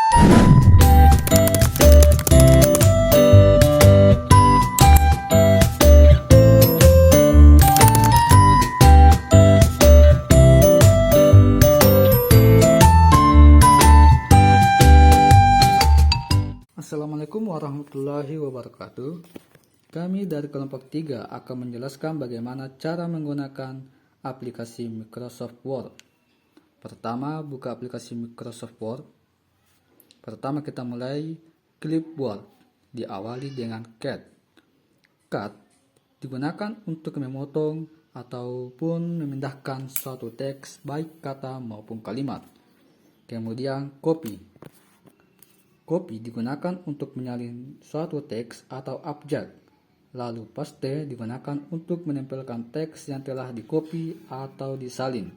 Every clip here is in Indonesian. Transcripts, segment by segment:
Assalamualaikum warahmatullahi wabarakatuh. Kami dari kelompok 3 akan menjelaskan bagaimana cara menggunakan aplikasi Microsoft Word. Pertama, buka aplikasi Microsoft Word. Pertama kita mulai clipboard, diawali dengan cut. Cut digunakan untuk memotong ataupun memindahkan suatu teks baik kata maupun kalimat. Kemudian copy. Copy digunakan untuk menyalin suatu teks atau abjad. Lalu paste digunakan untuk menempelkan teks yang telah di-copy atau disalin.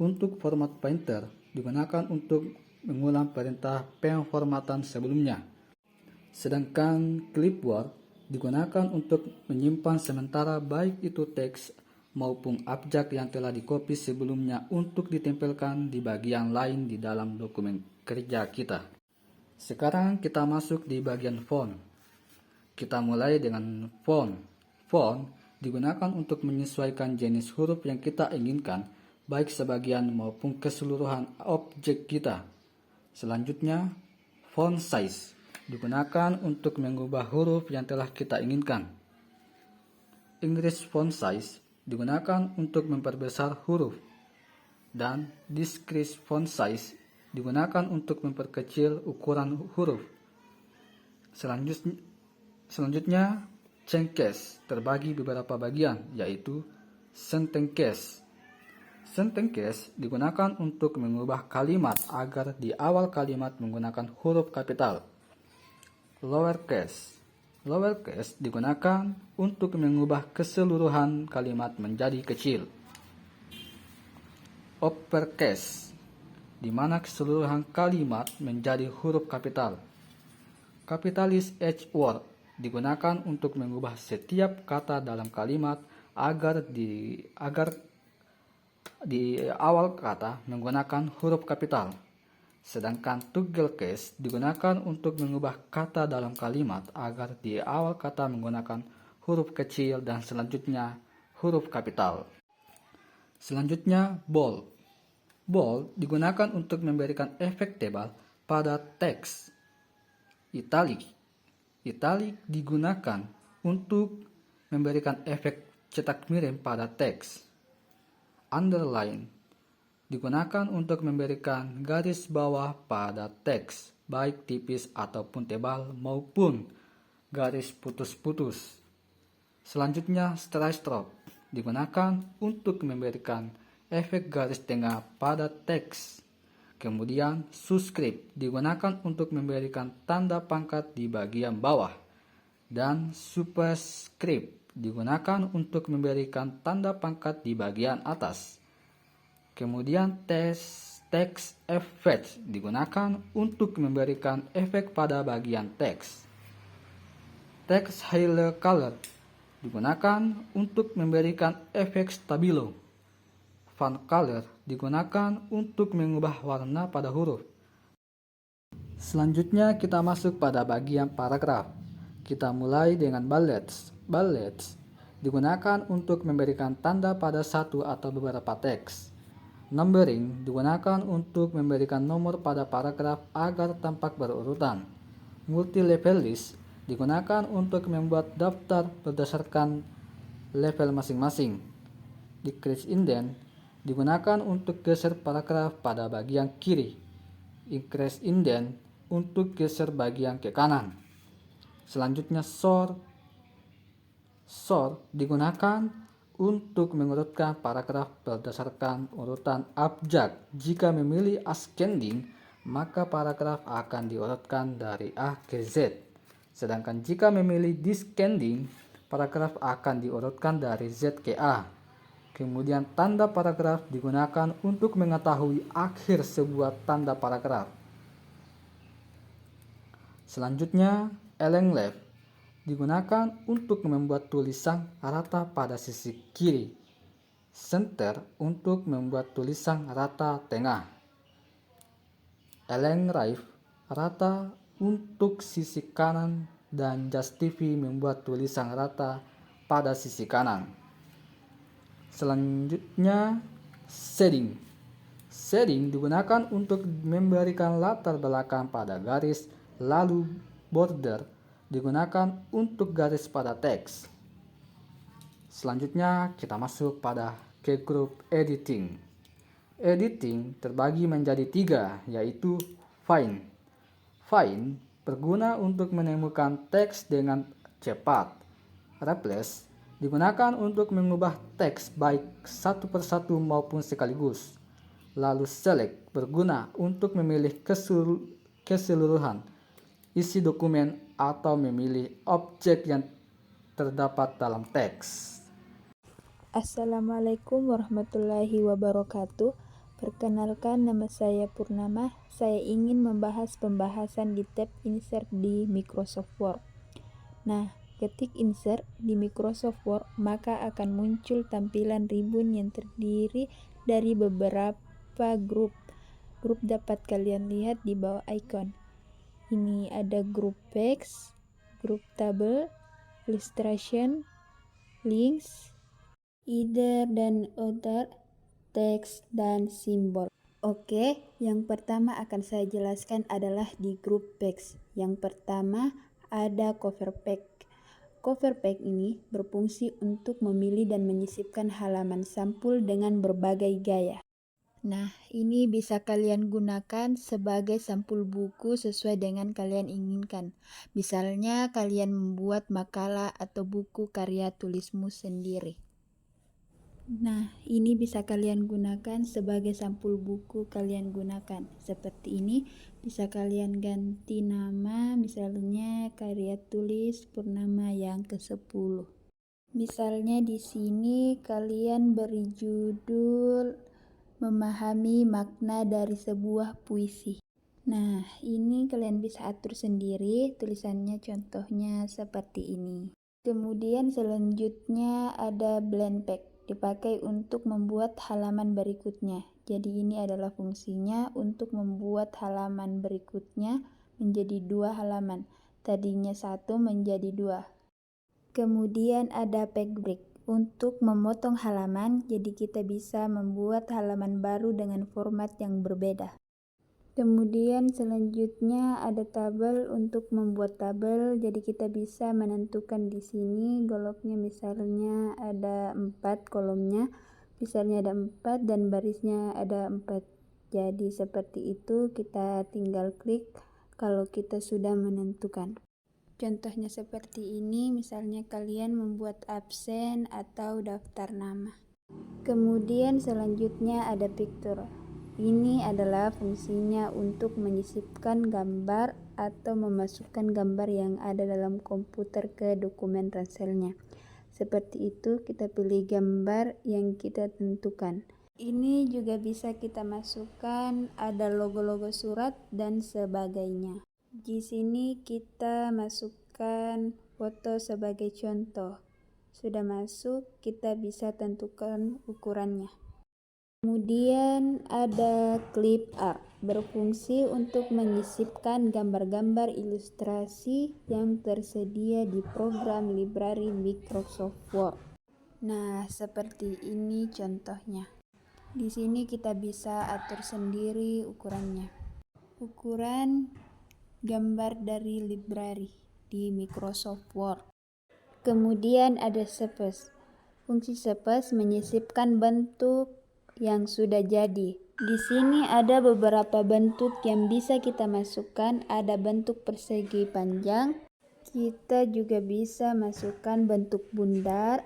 Untuk format painter digunakan untuk mengulang perintah pemformatan sebelumnya. Sedangkan clipboard digunakan untuk menyimpan sementara baik itu teks maupun abjad yang telah di-copy sebelumnya untuk ditempelkan di bagian lain di dalam dokumen kerja kita. Sekarang kita masuk di bagian font. Kita mulai dengan font. Font digunakan untuk menyesuaikan jenis huruf yang kita inginkan, baik sebagian maupun keseluruhan objek kita. Selanjutnya, font size digunakan untuk mengubah huruf yang telah kita inginkan. Increase font size digunakan untuk memperbesar huruf, dan decrease font size digunakan untuk memperkecil ukuran huruf. Selanjutnya, change case terbagi beberapa bagian, yaitu sentence case. Sentence case digunakan untuk mengubah kalimat agar di awal kalimat menggunakan huruf kapital. Lower case. Lower case digunakan untuk mengubah keseluruhan kalimat menjadi kecil. Uppercase, di mana keseluruhan kalimat menjadi huruf kapital. Capitalized H word digunakan untuk mengubah setiap kata dalam kalimat agar di awal kata menggunakan huruf kapital. Sedangkan toggle case digunakan untuk mengubah kata dalam kalimat agar di awal kata menggunakan huruf kecil dan selanjutnya huruf kapital. Selanjutnya bold. Bold digunakan untuk memberikan efek tebal pada teks. Italic. Italic digunakan untuk memberikan efek cetak miring pada teks. Underline digunakan untuk memberikan garis bawah pada teks, baik tipis ataupun tebal maupun garis putus-putus. Selanjutnya straight stroke digunakan untuk memberikan efek garis tengah pada teks. Kemudian subscript digunakan untuk memberikan tanda pangkat di bagian bawah. Dan superscript digunakan untuk memberikan tanda pangkat di bagian atas. Kemudian text effect digunakan untuk memberikan efek pada bagian teks. Text highlight color digunakan untuk memberikan efek stabilo. Font color digunakan untuk mengubah warna pada huruf. Selanjutnya kita masuk pada bagian paragraf. Kita mulai dengan bullets. Bullets digunakan untuk memberikan tanda pada satu atau beberapa teks. Numbering digunakan untuk memberikan nomor pada paragraf agar tampak berurutan. Multi-level list digunakan untuk membuat daftar berdasarkan level masing-masing. Decrease indent digunakan untuk geser paragraf pada bagian kiri. Increase indent untuk geser bagian ke kanan. Selanjutnya sort. Sort digunakan untuk mengurutkan paragraf berdasarkan urutan abjad. Jika memilih ascending, maka paragraf akan diurutkan dari A ke Z. Sedangkan jika memilih descending, paragraf akan diurutkan dari Z ke A. Kemudian tanda paragraf digunakan untuk mengetahui akhir sebuah tanda paragraf. Selanjutnya, align left digunakan untuk membuat tulisan rata pada sisi kiri. Center untuk membuat tulisan rata tengah. Ellen Rive rata untuk sisi kanan dan Just TV membuat tulisan rata pada sisi kanan. Selanjutnya, shading. Shading digunakan untuk memberikan latar belakang pada garis, lalu border digunakan untuk garis pada teks. Selanjutnya kita masuk pada ke grup editing. Editing terbagi menjadi 3, yaitu find. Find berguna untuk menemukan teks dengan cepat. Replace digunakan untuk mengubah teks baik satu persatu maupun sekaligus. Lalu select berguna untuk memilih keseluruhan isi dokumen atau memilih objek yang terdapat dalam teks. Assalamualaikum warahmatullahi wabarakatuh. Perkenalkan, nama saya Purnama. Saya ingin membahas pembahasan di tab Insert di Microsoft Word. Nah, ketik Insert di Microsoft Word, maka akan muncul tampilan ribbon yang terdiri dari beberapa grup. Grup dapat kalian lihat di bawah icon. Ini ada grup text, grup table, illustration, links, either dan other, teks, dan simbol. Oke, yang pertama akan saya jelaskan adalah di grup teks. Yang pertama ada cover page. Cover page ini berfungsi untuk memilih dan menyisipkan halaman sampul dengan berbagai gaya. Nah, ini bisa kalian gunakan sebagai sampul buku sesuai dengan kalian inginkan. Misalnya kalian membuat makalah atau buku karya tulismu sendiri. Nah, ini bisa kalian gunakan sebagai sampul buku kalian gunakan. Seperti ini, bisa kalian ganti nama, misalnya karya tulis Purnama yang ke-10. Misalnya di sini kalian beri judul memahami makna dari sebuah puisi. Nah, ini kalian bisa atur sendiri tulisannya, contohnya seperti ini. Kemudian selanjutnya ada blend page, dipakai untuk membuat halaman berikutnya. Jadi ini adalah fungsinya untuk membuat halaman berikutnya menjadi 2 halaman. Tadinya 1 menjadi 2. Kemudian ada page break untuk memotong halaman, jadi kita bisa membuat halaman baru dengan format yang berbeda. Kemudian selanjutnya ada tabel untuk membuat tabel, jadi kita bisa menentukan di sini goloknya, misalnya ada 4 kolomnya, misalnya ada 4 dan barisnya ada 4. Jadi seperti itu, kita tinggal klik kalau kita sudah menentukan. Contohnya seperti ini, misalnya kalian membuat absen atau daftar nama. Kemudian selanjutnya ada picture. Ini adalah fungsinya untuk menyisipkan gambar atau memasukkan gambar yang ada dalam komputer ke dokumen ranselnya. Seperti itu, kita pilih gambar yang kita tentukan. Ini juga bisa kita masukkan, ada logo-logo surat dan sebagainya. Di sini kita masukkan foto sebagai contoh. Sudah masuk, kita bisa tentukan ukurannya. Kemudian ada clip art, berfungsi untuk menyisipkan gambar-gambar ilustrasi yang tersedia di program library Microsoft Word. Nah, seperti ini contohnya. Di sini kita bisa atur sendiri ukurannya. Ukuran gambar dari library di Microsoft Word. Kemudian ada space. Fungsi space menyisipkan bentuk yang sudah jadi. Di sini ada beberapa bentuk yang bisa kita masukkan. Ada bentuk persegi panjang. Kita juga bisa masukkan bentuk bundar.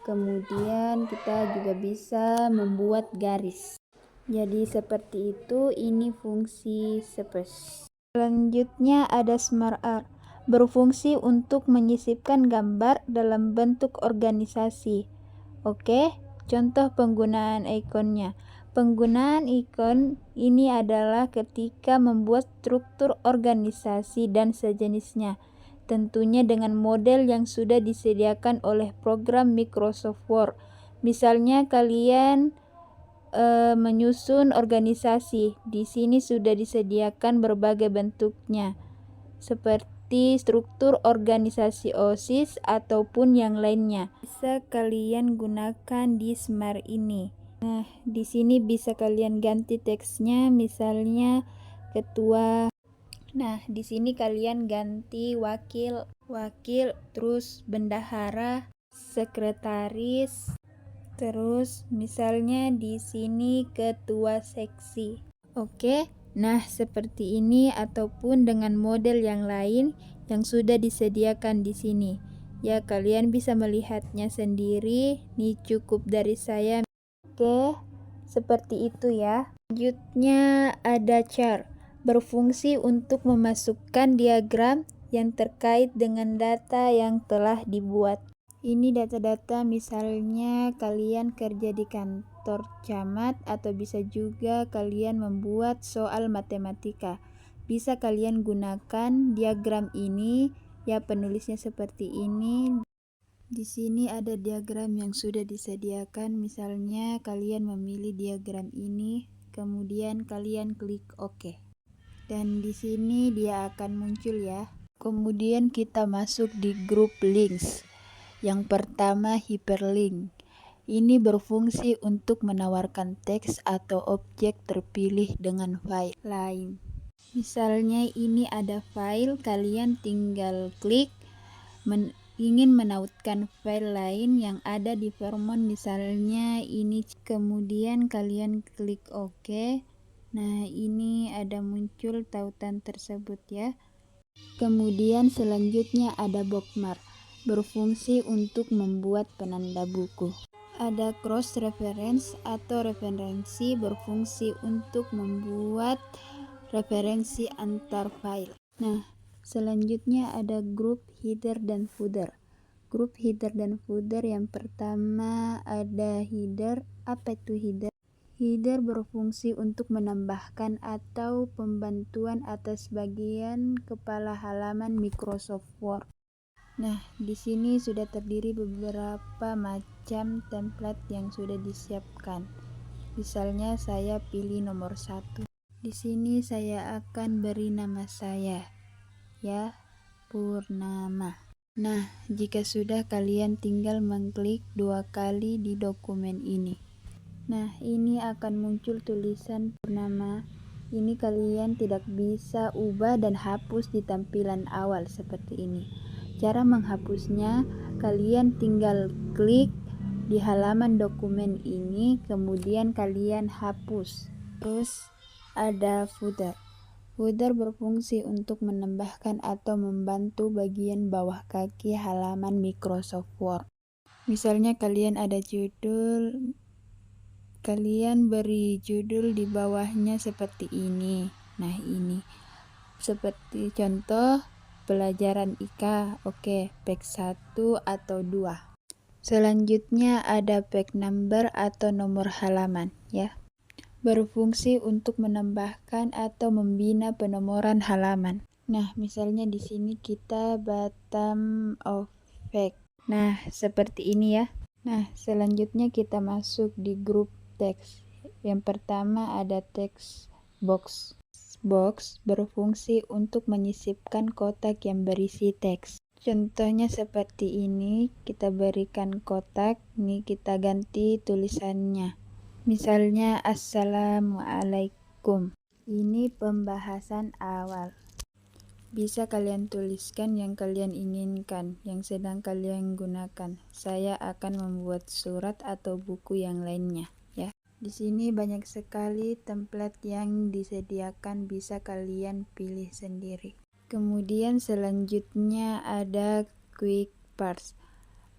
Kemudian kita juga bisa membuat garis. Jadi seperti itu, ini fungsi space. Selanjutnya ada smart art, berfungsi untuk menyisipkan gambar dalam bentuk organisasi. Oke, contoh penggunaan ikonnya. Penggunaan ikon ini adalah ketika membuat struktur organisasi dan sejenisnya, tentunya dengan model yang sudah disediakan oleh program Microsoft Word. Misalnya kalian menyusun organisasi. Di sini sudah disediakan berbagai bentuknya, seperti struktur organisasi OSIS ataupun yang lainnya. Bisa kalian gunakan di Smart ini. Nah, di sini bisa kalian ganti teksnya, misalnya ketua. Nah, di sini kalian ganti wakil, terus bendahara, sekretaris, terus misalnya di sini ketua seksi. Oke, nah seperti ini ataupun dengan model yang lain yang sudah disediakan di sini. Ya, kalian bisa melihatnya sendiri. Ini cukup dari saya. Oke, seperti itu ya. Selanjutnya ada chart, berfungsi untuk memasukkan diagram yang terkait dengan data yang telah dibuat. Ini data-data, misalnya kalian kerja di kantor camat atau bisa juga kalian membuat soal matematika. Bisa kalian gunakan diagram ini, ya penulisnya seperti ini. Di sini ada diagram yang sudah disediakan, misalnya kalian memilih diagram ini, kemudian kalian klik OK. Dan di sini dia akan muncul ya. Kemudian kita masuk di grup links. Yang pertama hyperlink. Ini berfungsi untuk menawarkan teks atau objek terpilih dengan file lain. Misalnya ini ada file, kalian tinggal klik ingin menautkan file lain yang ada di Vermont, misalnya ini, kemudian kalian klik OK. Nah, ini ada muncul tautan tersebut ya. Kemudian selanjutnya ada bookmark, berfungsi untuk membuat penanda buku. Ada cross reference atau referensi, berfungsi untuk membuat referensi antar file. Nah, selanjutnya ada grup header dan footer. Grup header dan footer, yang pertama ada header. Apa itu header? Header berfungsi untuk menambahkan atau pembantuan atas bagian kepala halaman Microsoft Word. Nah, di sini sudah terdiri beberapa macam template yang sudah disiapkan. Misalnya saya pilih nomor 1. Di sini saya akan beri nama saya, ya, Purnama. Nah, jika sudah, kalian tinggal mengklik 2 kali di dokumen ini. Nah, ini akan muncul tulisan Purnama. Ini kalian tidak bisa ubah dan hapus di tampilan awal seperti ini. Cara menghapusnya, kalian tinggal klik di halaman dokumen ini, kemudian kalian hapus. Terus ada footer. Footer berfungsi untuk menambahkan atau membantu bagian bawah kaki halaman Microsoft Word. Misalnya kalian ada judul, kalian beri judul di bawahnya seperti ini. Nah, ini seperti contoh pelajaran IKA. Oke, page 1 atau 2. Selanjutnya ada page number atau nomor halaman ya. Berfungsi untuk menambahkan atau membina penomoran halaman. Nah, misalnya di sini kita bottom of page. Nah, seperti ini ya. Nah, selanjutnya kita masuk di grup teks. Yang pertama ada text box. Box berfungsi untuk menyisipkan kotak yang berisi teks. Contohnya seperti ini, kita berikan kotak, ini kita ganti tulisannya. Misalnya Assalamualaikum. Ini pembahasan awal. Bisa kalian tuliskan yang kalian inginkan, yang sedang kalian gunakan. Saya akan membuat surat atau buku yang lainnya ya. Di sini banyak sekali template yang disediakan, bisa kalian pilih sendiri. Kemudian selanjutnya ada quick parse.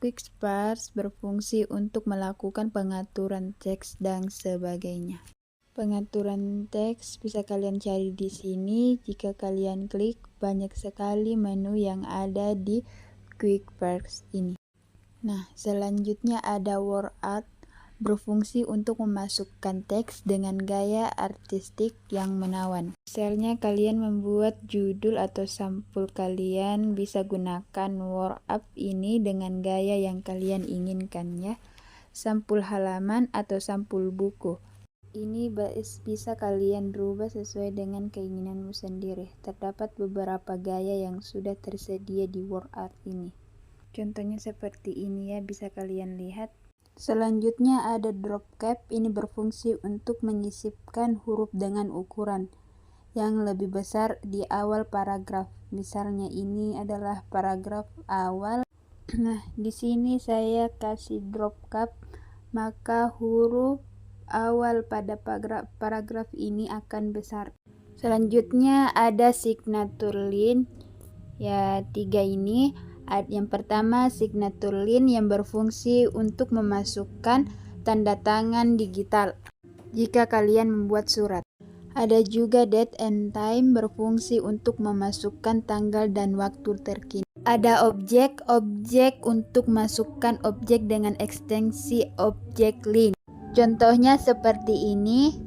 Quick parse berfungsi untuk melakukan pengaturan teks dan sebagainya. Pengaturan teks bisa kalian cari di sini. Jika kalian klik, banyak sekali menu yang ada di quick parse ini. Nah, selanjutnya ada word art, berfungsi untuk memasukkan teks dengan gaya artistik yang menawan. Misalnya kalian membuat judul atau sampul, kalian bisa gunakan word art ini dengan gaya yang kalian inginkan ya. Sampul halaman atau sampul buku. ini bisa kalian rubah sesuai dengan keinginanmu sendiri. Terdapat beberapa gaya yang sudah tersedia di WordArt ini. Contohnya seperti ini ya, bisa kalian lihat. Selanjutnya ada drop cap. Ini berfungsi untuk menyisipkan huruf dengan ukuran yang lebih besar di awal paragraf. Misalnya ini adalah paragraf awal. Nah, di sini saya kasih drop cap, maka huruf awal pada paragraf ini akan besar. Selanjutnya ada signature line, ya 3 ini. Yang pertama signature line yang berfungsi untuk memasukkan tanda tangan digital jika kalian membuat surat. Ada juga date and time berfungsi untuk memasukkan tanggal dan waktu terkini. Ada objek untuk masukkan objek dengan ekstensi objek line. Contohnya seperti ini.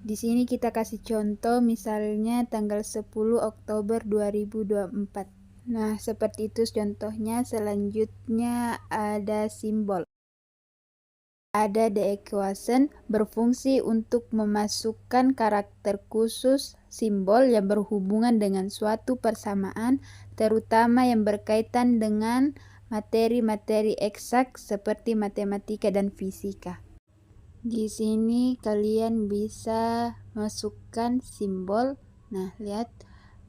Di sini kita kasih contoh, misalnya tanggal 10 Oktober 2024. Nah, seperti itu contohnya. Selanjutnya ada simbol. Ada the equation berfungsi untuk memasukkan karakter khusus simbol yang berhubungan dengan suatu persamaan, terutama yang berkaitan dengan materi-materi eksak seperti matematika dan fisika. Di sini kalian bisa masukkan simbol. Nah, lihat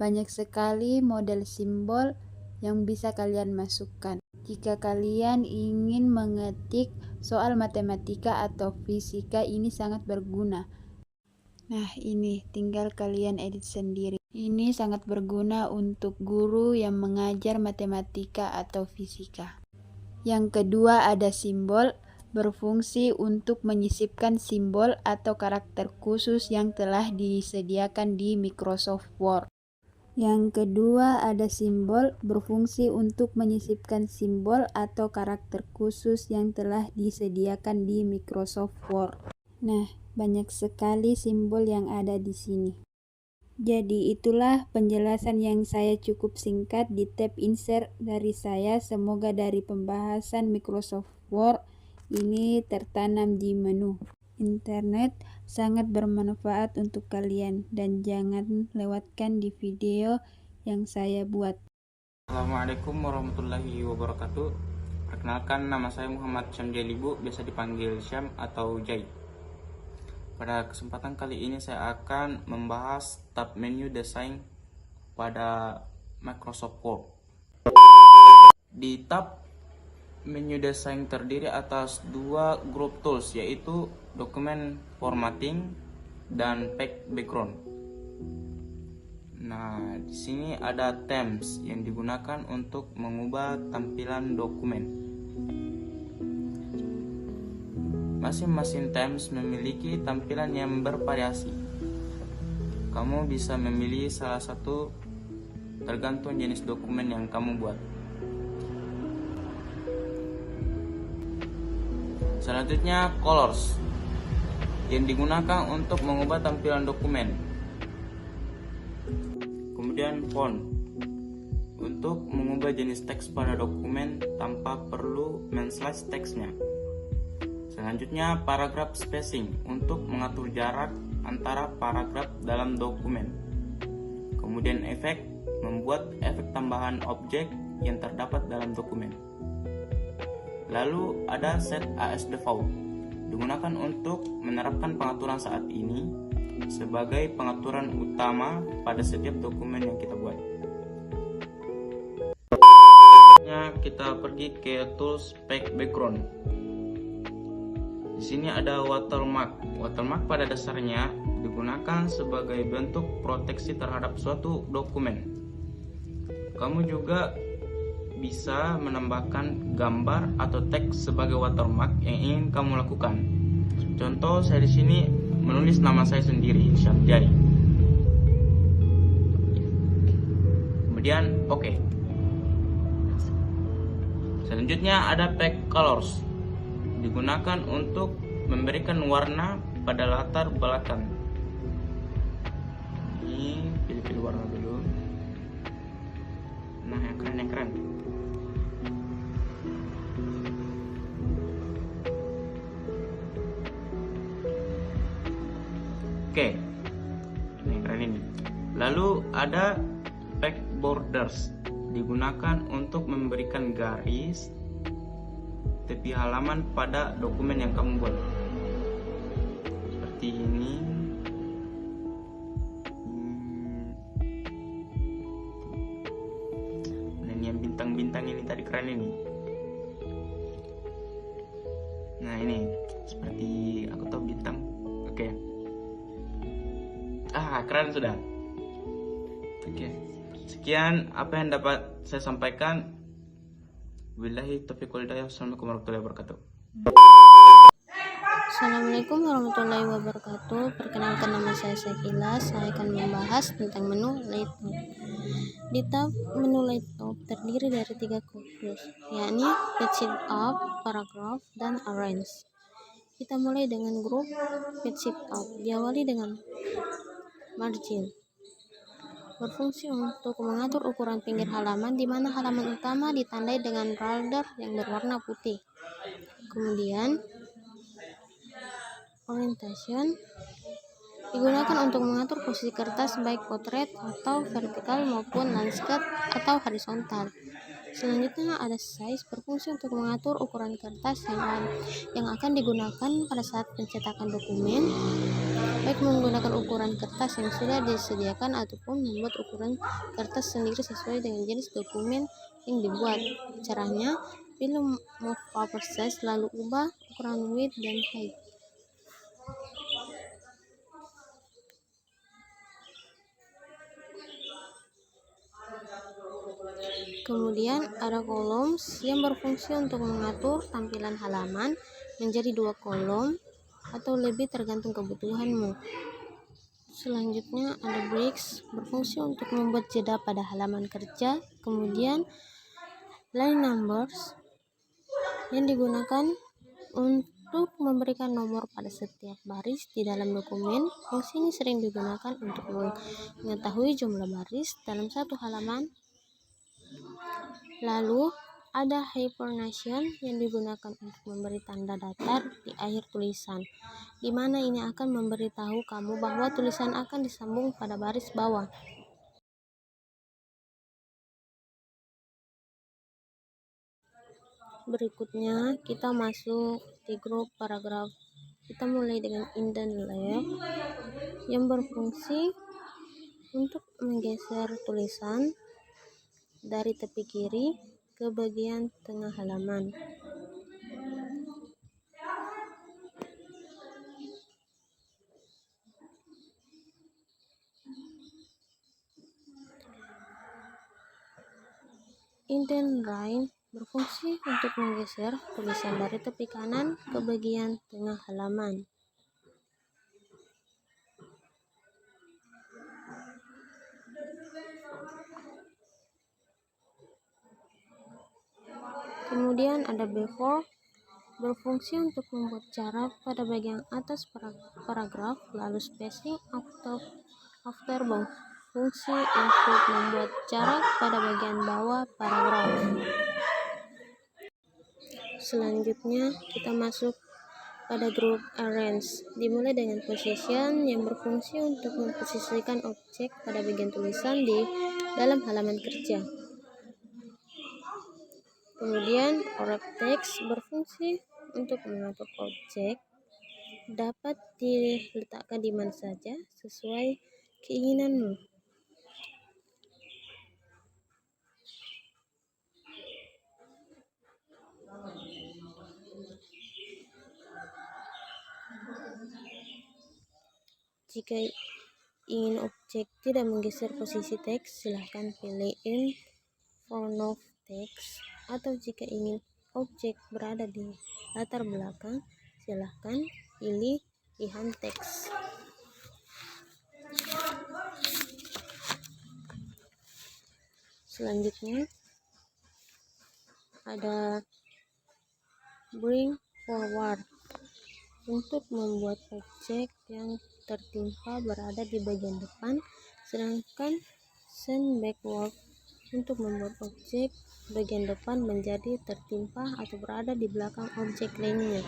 banyak sekali model simbol yang bisa kalian masukkan. Jika kalian ingin mengetik soal matematika atau fisika, ini sangat berguna. Nah, ini tinggal kalian edit sendiri. Ini sangat berguna untuk guru yang mengajar matematika atau fisika. Yang kedua ada simbol, berfungsi untuk menyisipkan simbol atau karakter khusus yang telah disediakan di Microsoft Word. Yang kedua ada simbol, berfungsi untuk menyisipkan simbol atau karakter khusus yang telah disediakan di Microsoft Word. Nah, banyak sekali simbol yang ada di sini. Jadi itulah penjelasan yang saya cukup singkat di tab insert dari saya. Semoga dari pembahasan Microsoft Word ini tertanam di menu. Internet sangat bermanfaat untuk kalian dan jangan lewatkan di video yang saya buat. Assalamualaikum warahmatullahi wabarakatuh. Perkenalkan, nama saya Muhammad Syam Jalibu, biasa dipanggil Syam atau Jai. Pada kesempatan kali ini saya akan membahas tab menu desain pada Microsoft Word. Di tab menu desain terdiri atas 2 grup tools, yaitu document formatting dan pack background. Nah, di sini ada themes yang digunakan untuk mengubah tampilan dokumen. Masing-masing themes memiliki tampilan yang bervariasi. Kamu bisa memilih salah satu tergantung jenis dokumen yang kamu buat. Selanjutnya colors yang digunakan untuk mengubah tampilan dokumen. Kemudian font untuk mengubah jenis teks pada dokumen tanpa perlu men-slice teksnya. Selanjutnya paragraph spacing untuk mengatur jarak antara paragraf dalam dokumen. Kemudian efek, membuat efek tambahan objek yang terdapat dalam dokumen. Lalu ada set as default, digunakan untuk menerapkan pengaturan saat ini sebagai pengaturan utama pada setiap dokumen yang kita buat. Kita pergi ke tools pack background. Di sini ada watermark. Watermark pada dasarnya digunakan sebagai bentuk proteksi terhadap suatu dokumen. Kamu juga bisa menambahkan gambar atau teks sebagai watermark yang ingin kamu lakukan. Contoh, saya di sini menulis nama saya sendiri, Syam Jai. Kemudian oke. Selanjutnya ada pack colors, digunakan untuk memberikan warna pada latar belakang. Ini pilih-pilih warna dulu. Nah, yang keren. Oke, ini keren ini. Lalu ada back borders, digunakan untuk memberikan garis tepi halaman pada dokumen yang kamu buat. Seperti ini. Dan yang bintang-bintang ini tadi keren ini. Nah ini seperti aku tahu bintang. Oke. Keren sudah. Oke. Sekian apa yang dapat saya sampaikan. Wabillahi taufiq wal hidayah. Assalamualaikum warahmatullahi wabarakatuh. Assalamualaikum warahmatullahi wabarakatuh. Perkenalkan, nama saya Sakila. Saya akan membahas tentang menu layout. Di tab menu layout terdiri dari 3 fokus, yakni page up, paragraph, dan arrange. Kita mulai dengan grup page up. Diawali dengan margin. Berfungsi untuk mengatur ukuran pinggir halaman, di mana halaman utama ditandai dengan border yang berwarna putih. Kemudian orientation digunakan untuk mengatur posisi kertas baik potret atau vertikal maupun landscape atau horizontal. Selanjutnya ada size, berfungsi untuk mengatur ukuran kertas yang akan digunakan pada saat pencetakan dokumen, baik menggunakan ukuran kertas yang sudah disediakan ataupun membuat ukuran kertas sendiri sesuai dengan jenis dokumen yang dibuat. Caranya, pilih move paper size lalu ubah ukuran width dan height. Kemudian ada columns yang berfungsi untuk mengatur tampilan halaman menjadi 2 kolom atau lebih tergantung kebutuhanmu. Selanjutnya ada breaks, berfungsi untuk membuat jeda pada halaman kerja. Kemudian line numbers yang digunakan untuk memberikan nomor pada setiap baris di dalam dokumen. Fungsi ini sering digunakan untuk mengetahui jumlah baris dalam satu halaman. Lalu ada hyphenation yang digunakan untuk memberi tanda datar di akhir tulisan, di mana ini akan memberitahu kamu bahwa tulisan akan disambung pada baris bawah. Berikutnya kita masuk di grup paragraf. Kita mulai dengan indent left yang berfungsi untuk menggeser tulisan dari tepi kiri ke bagian tengah halaman. Indent right berfungsi untuk menggeser tulisan dari tepi kanan ke bagian tengah halaman. Kemudian ada before, berfungsi untuk membuat jarak pada bagian atas paragraf, lalu spacing after berfungsi untuk membuat jarak pada bagian bawah paragraf. Selanjutnya kita masuk pada grup arrange, dimulai dengan position yang berfungsi untuk memposisikan objek pada bagian tulisan di dalam halaman kerja. Kemudian wrap text berfungsi untuk mengatur objek dapat diletakkan di mana saja sesuai keinginanmu. Jika ingin objek tidak menggeser posisi teks, silahkan pilih in front of text, atau jika ingin objek berada di latar belakang, silahkan pilih behind text. Selanjutnya ada bring forward, untuk membuat objek yang tertimpa berada di bagian depan, sedangkan send backward untuk membuat objek bagian depan menjadi tertimpa atau berada di belakang objek lainnya.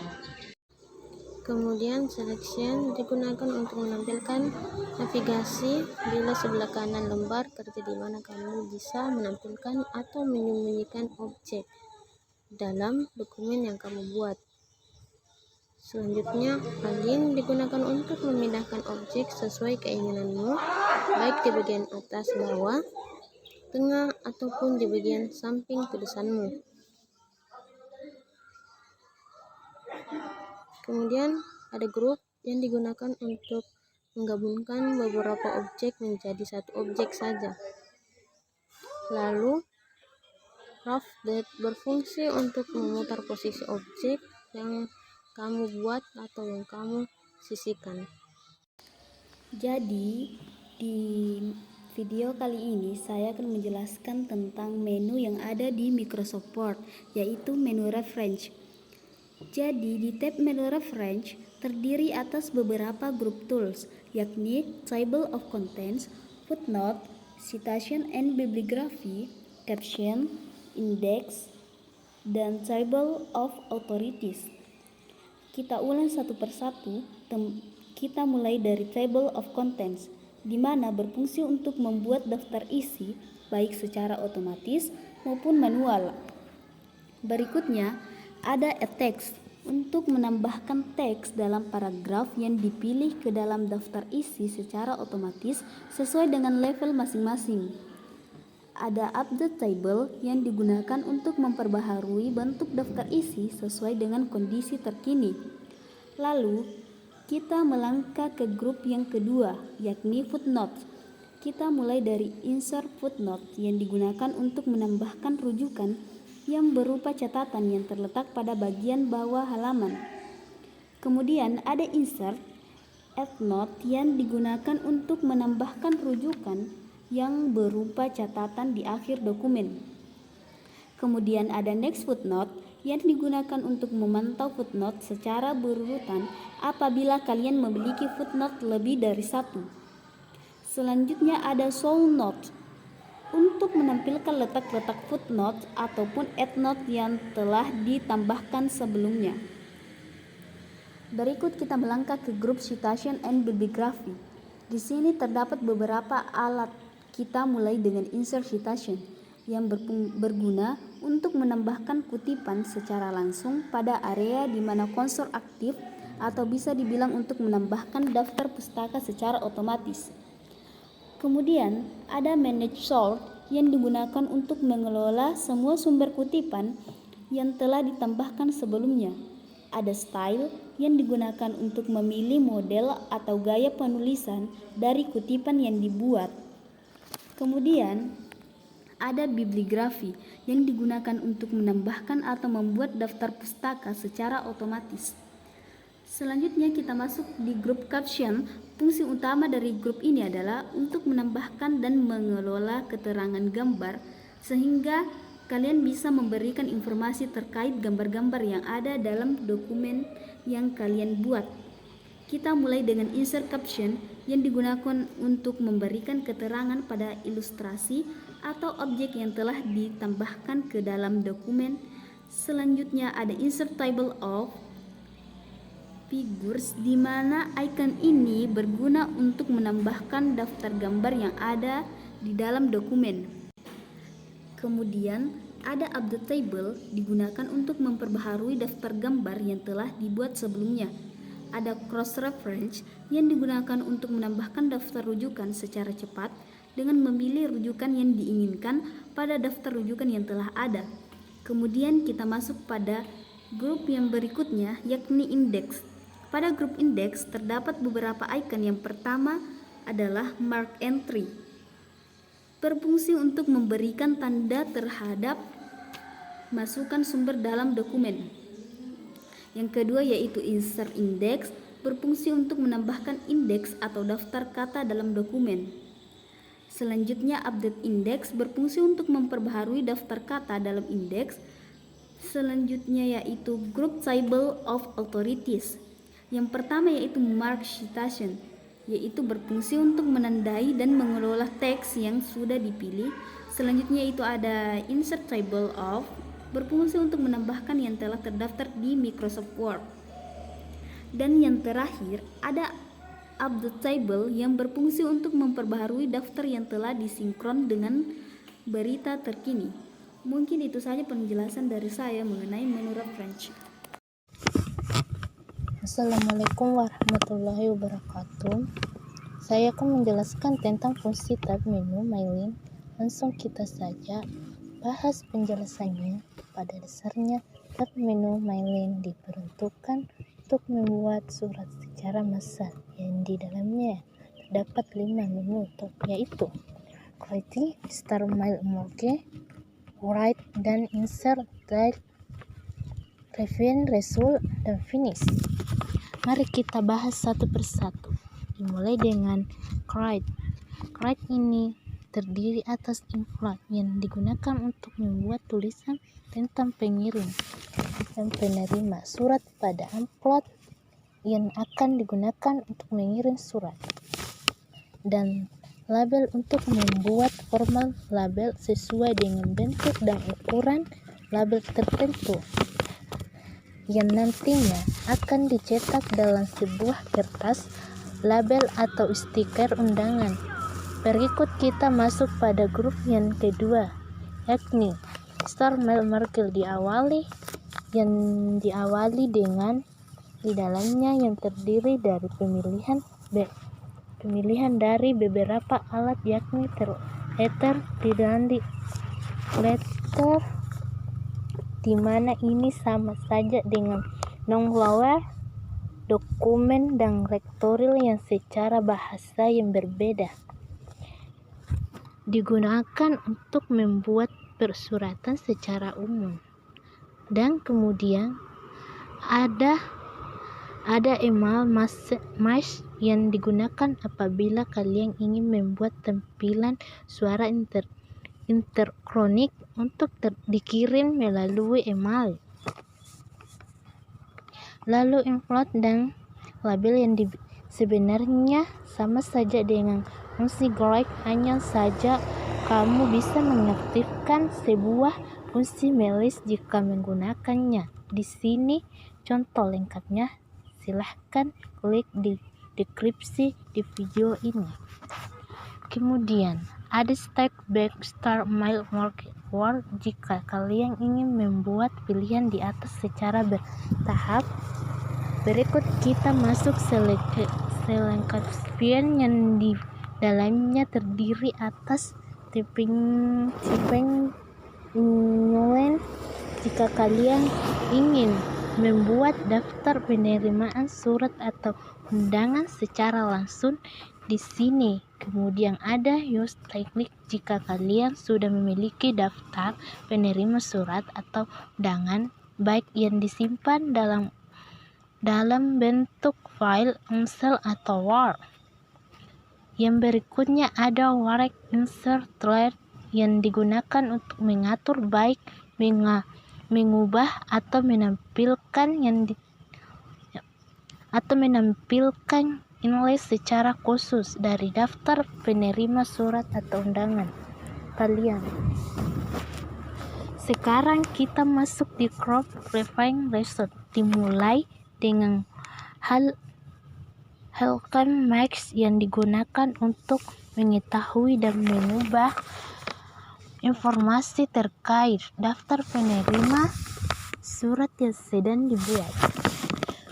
Kemudian selection digunakan untuk menampilkan navigasi bila sebelah kanan lembar kerja di mana kamu bisa menampilkan atau menyembunyikan objek dalam dokumen yang kamu buat. Selanjutnya, align digunakan untuk memindahkan objek sesuai keinginanmu, baik di bagian atas bawah, tengah, ataupun di bagian samping tulisanmu. Kemudian ada group yang digunakan untuk menggabungkan beberapa objek menjadi satu objek saja. Lalu rough that berfungsi untuk memutar posisi objek yang kamu buat atau yang kamu sisihkan. Jadi, di video kali ini saya akan menjelaskan tentang menu yang ada di Microsoft Word, yaitu menu Reference. Jadi, di tab menu Reference terdiri atas beberapa grup tools, yakni Table of Contents, Footnote, Citation and Bibliography, Caption, Index, dan Table of Authorities. Kita ulang satu persatu. Kita mulai dari Table of Contents, di mana berfungsi untuk membuat daftar isi baik secara otomatis maupun manual. Berikutnya ada a text untuk menambahkan teks dalam paragraf yang dipilih ke dalam daftar isi secara otomatis sesuai dengan level masing-masing. Ada update table yang digunakan untuk memperbaharui bentuk daftar isi sesuai dengan kondisi terkini. Lalu, kita melangkah ke grup yang kedua, yakni footnote. Kita mulai dari insert footnote yang digunakan untuk menambahkan rujukan yang berupa catatan yang terletak pada bagian bawah halaman. Kemudian ada insert endnote yang digunakan untuk menambahkan rujukan yang berupa catatan di akhir dokumen. Kemudian ada next footnote yang digunakan untuk memantau footnote secara berurutan apabila kalian memiliki footnote lebih dari satu. Selanjutnya ada show note untuk menampilkan letak-letak footnote ataupun endnote yang telah ditambahkan sebelumnya. Berikut kita melangkah ke grup citation and bibliography. Di sini terdapat beberapa alat. Kita mulai dengan insert citation yang berguna untuk menambahkan kutipan secara langsung pada area di mana kursor aktif atau bisa dibilang untuk menambahkan daftar pustaka secara otomatis. Kemudian ada manage sort yang digunakan untuk mengelola semua sumber kutipan yang telah ditambahkan sebelumnya. Ada style yang digunakan untuk memilih model atau gaya penulisan dari kutipan yang dibuat. Kemudian ada bibliografi yang digunakan untuk menambahkan atau membuat daftar pustaka secara otomatis. Selanjutnya kita masuk di grup caption. Fungsi utama dari grup ini adalah untuk menambahkan dan mengelola keterangan gambar sehingga kalian bisa memberikan informasi terkait gambar-gambar yang ada dalam dokumen yang kalian buat. Kita mulai dengan insert caption yang digunakan untuk memberikan keterangan pada ilustrasi atau objek yang telah ditambahkan ke dalam dokumen. Selanjutnya ada insert table of figures di mana icon ini berguna untuk menambahkan daftar gambar yang ada di dalam dokumen. Kemudian ada update table digunakan untuk memperbaharui daftar gambar yang telah dibuat sebelumnya. Ada cross reference yang digunakan untuk menambahkan daftar rujukan secara cepat dengan memilih rujukan yang diinginkan pada daftar rujukan yang telah ada. Kemudian kita masuk pada grup yang berikutnya, yakni index. Pada grup index terdapat beberapa icon. Yang pertama adalah mark entry, berfungsi untuk memberikan tanda terhadap masukan sumber dalam dokumen. Yang kedua yaitu insert index, berfungsi untuk menambahkan indeks atau daftar kata dalam dokumen. Selanjutnya update index, berfungsi untuk memperbaharui daftar kata dalam indeks. Selanjutnya yaitu group table of authorities. Yang pertama yaitu mark citation, yaitu berfungsi untuk menandai dan mengelola teks yang sudah dipilih. Selanjutnya itu ada insert table of, berfungsi untuk menambahkan yang telah terdaftar di Microsoft Word. Dan yang terakhir, ada update table yang berfungsi untuk memperbaharui daftar yang telah disinkron dengan berita terkini. Mungkin itu saja penjelasan dari saya mengenai menu reference. Assalamualaikum warahmatullahi wabarakatuh. Saya akan menjelaskan tentang fungsi tab menu MyLink. Langsung kita saja bahas penjelasannya. Pada dasarnya, tab menu MyLink diperuntukkan untuk membuat surat secara massal yang di dalamnya terdapat 5 menu top, yaitu Create, Start Mail Marque, Write, dan Insert, Delete, Prevent, Result, dan Finish. Mari kita bahas satu persatu. Dimulai dengan Create. Create ini terdiri atas envelope yang digunakan untuk membuat tulisan tentang pengirim dan penerima surat pada amplop yang akan digunakan untuk mengirim surat, dan label untuk membuat format label sesuai dengan bentuk dan ukuran label tertentu yang nantinya akan dicetak dalam sebuah kertas label atau stiker undangan. Berikut kita masuk pada grup yang kedua, yakni Start Mail Marque diawali dengan di dalamnya yang terdiri dari pemilihan dari beberapa alat, yakni letter dan letter, di mana ini sama saja dengan non-flower, dokumen, dan rektoril yang secara bahasa yang berbeda digunakan untuk membuat persuratan secara umum. Dan kemudian ada email mash yang digunakan apabila kalian ingin membuat tampilan suara interkronik untuk dikirim melalui email. Lalu envelope dan label yang sebenarnya sama saja dengan fungsi Glide, hanya saja kamu bisa mengaktifkan sebuah fungsi mailis jika menggunakannya. Di sini contoh lengkapnya, silahkan klik di deskripsi di video ini. Kemudian ada Stack Back Start Mail Marque Word. Jika kalian ingin membuat pilihan di atas secara bertahap, berikut kita masuk selengkapnya yang di dalamnya terdiri atas tipping inline. Jika kalian ingin membuat daftar penerimaan surat atau undangan secara langsung di sini. Kemudian ada use teknik jika kalian sudah memiliki daftar penerima surat atau undangan, baik yang disimpan dalam bentuk file Excel atau Word. Yang berikutnya ada Write, Insert, Delete yang digunakan untuk mengatur baik mengubah atau menampilkan inlay secara khusus dari daftar penerima surat atau undangan kalian. Sekarang kita masuk di Crop, Refine, Result. Dimulai dengan Welcome Max yang digunakan untuk mengetahui dan mengubah informasi terkait daftar penerima surat yang sedang dibuat.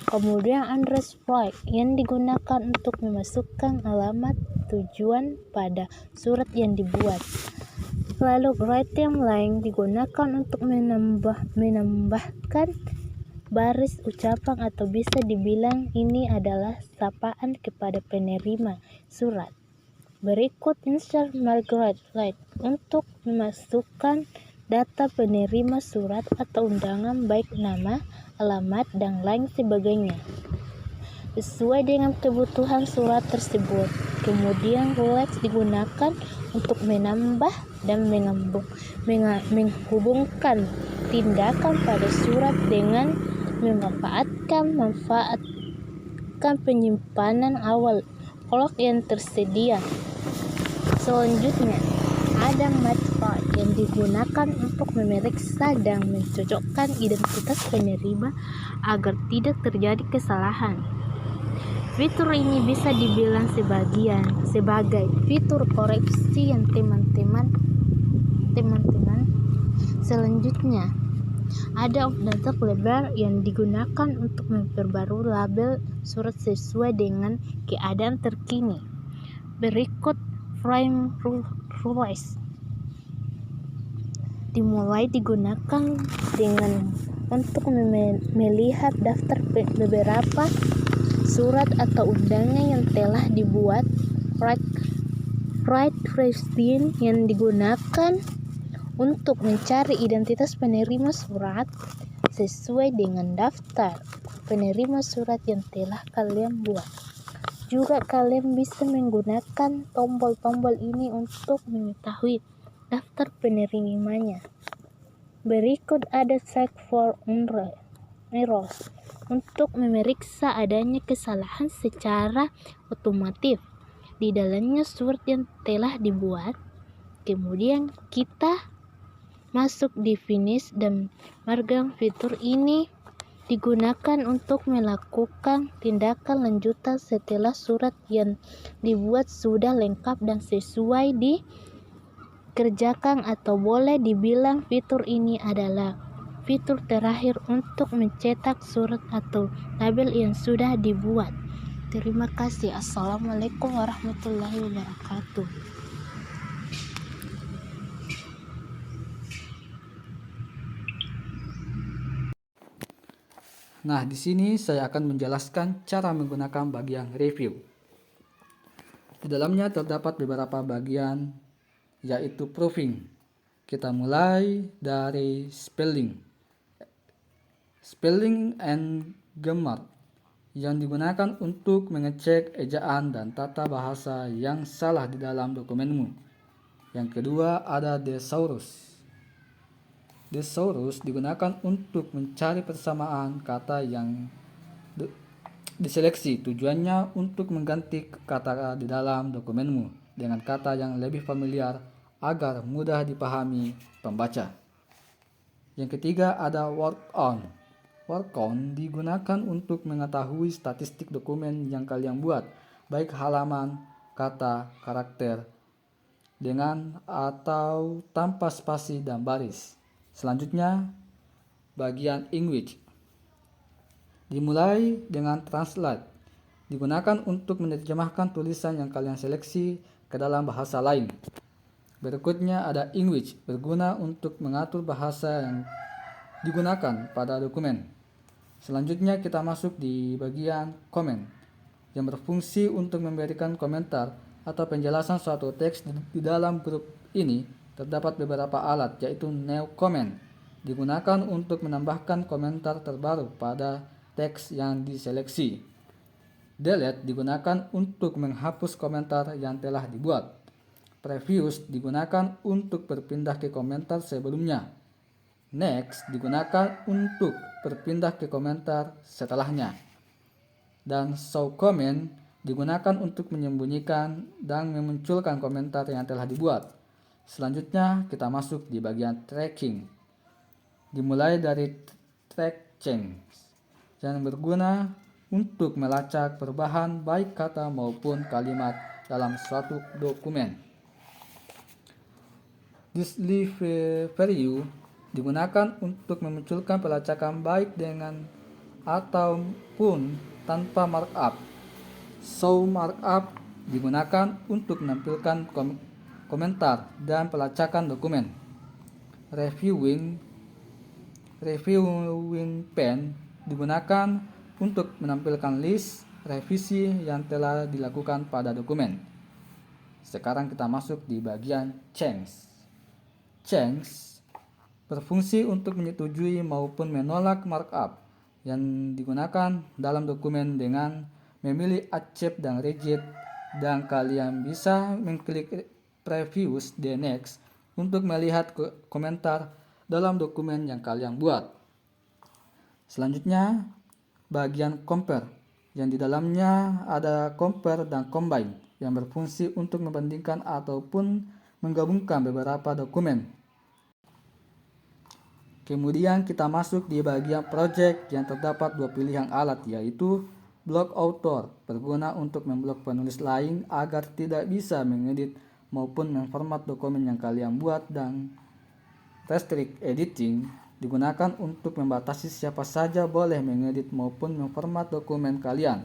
Kemudian address file yang digunakan untuk memasukkan alamat tujuan pada surat yang dibuat. Lalu writing line digunakan untuk menambahkan baris ucapan atau bisa dibilang ini adalah sapaan kepada penerima surat. Berikut Insert Margaret Light untuk memasukkan data penerima surat atau undangan baik nama, alamat, dan lain sebagainya sesuai dengan kebutuhan surat tersebut. Kemudian Relax digunakan untuk menambah dan menghubungkan tindakan pada surat dengan memanfaatkan penyimpanan awal log yang tersedia. Selanjutnya ada Matchpad yang digunakan untuk memeriksa dan mencocokkan identitas penerima agar tidak terjadi kesalahan. Fitur ini bisa dibilang sebagai fitur koreksi yang teman-teman selanjutnya. Ada update label yang digunakan untuk memperbarui label surat sesuai dengan keadaan terkini. Berikut frame rules. Dimulai digunakan untuk melihat daftar beberapa surat atau undangan yang telah dibuat. Right Frame yang digunakan untuk mencari identitas penerima surat sesuai dengan daftar penerima surat yang telah kalian buat. Juga kalian bisa menggunakan tombol-tombol ini untuk mengetahui daftar penerimanya. Berikut ada check for errors untuk memeriksa adanya kesalahan secara otomatis di dalamnya surat yang telah dibuat. Kemudian kita masuk di finish dan markdown. Fitur ini digunakan untuk melakukan tindakan lanjutan setelah surat yang dibuat sudah lengkap dan sesuai dikerjakan, atau boleh dibilang fitur ini adalah fitur terakhir untuk mencetak surat atau label yang sudah dibuat. Terima kasih. Assalamualaikum warahmatullahi wabarakatuh. Nah, di sini saya akan menjelaskan cara menggunakan bagian review. Di dalamnya terdapat beberapa bagian, yaitu proofing. Kita mulai dari spelling and grammar, yang digunakan untuk mengecek ejaan dan tata bahasa yang salah di dalam dokumenmu. Yang kedua ada thesaurus. Thesaurus digunakan untuk mencari persamaan kata yang diseleksi. Tujuannya untuk mengganti kata di dalam dokumenmu dengan kata yang lebih familiar agar mudah dipahami pembaca. Yang ketiga ada work on. Work on digunakan untuk mengetahui statistik dokumen yang kalian buat, baik halaman, kata, karakter, dengan atau tanpa spasi dan baris. Selanjutnya, bagian English. Dimulai dengan translate. Digunakan untuk menerjemahkan tulisan yang kalian seleksi ke dalam bahasa lain. Berikutnya ada English, berguna untuk mengatur bahasa yang digunakan pada dokumen. Selanjutnya kita masuk di bagian comment, yang berfungsi untuk memberikan komentar atau penjelasan suatu teks di dalam grup ini. Terdapat beberapa alat, yaitu new comment, digunakan untuk menambahkan komentar terbaru pada teks yang diseleksi. Delete digunakan untuk menghapus komentar yang telah dibuat. Previews digunakan untuk berpindah ke komentar sebelumnya. Next digunakan untuk berpindah ke komentar setelahnya. Dan show comment digunakan untuk menyembunyikan dan memunculkan komentar yang telah dibuat. Selanjutnya kita masuk di bagian tracking. Dimulai dari track change, yang berguna untuk melacak perubahan baik kata maupun kalimat dalam suatu dokumen. Value digunakan untuk memunculkan pelacakan baik dengan ataupun tanpa markup. Show markup digunakan untuk menampilkan komentar dan pelacakan dokumen. Reviewing pen digunakan untuk menampilkan list revisi yang telah dilakukan pada dokumen. Sekarang kita masuk di bagian change. Change berfungsi untuk menyetujui maupun menolak markup yang digunakan dalam dokumen dengan memilih accept dan reject, dan kalian bisa mengklik previews the next untuk melihat komentar dalam dokumen yang kalian buat. Selanjutnya, bagian compare, yang di dalamnya ada compare dan combine, yang berfungsi untuk membandingkan ataupun menggabungkan beberapa dokumen. Kemudian kita masuk di bagian project, yang terdapat dua pilihan alat, yaitu Block author berguna untuk memblok penulis lain agar tidak bisa mengedit maupun memformat dokumen yang kalian buat, dan restrict editing digunakan untuk membatasi siapa saja boleh mengedit maupun memformat dokumen kalian.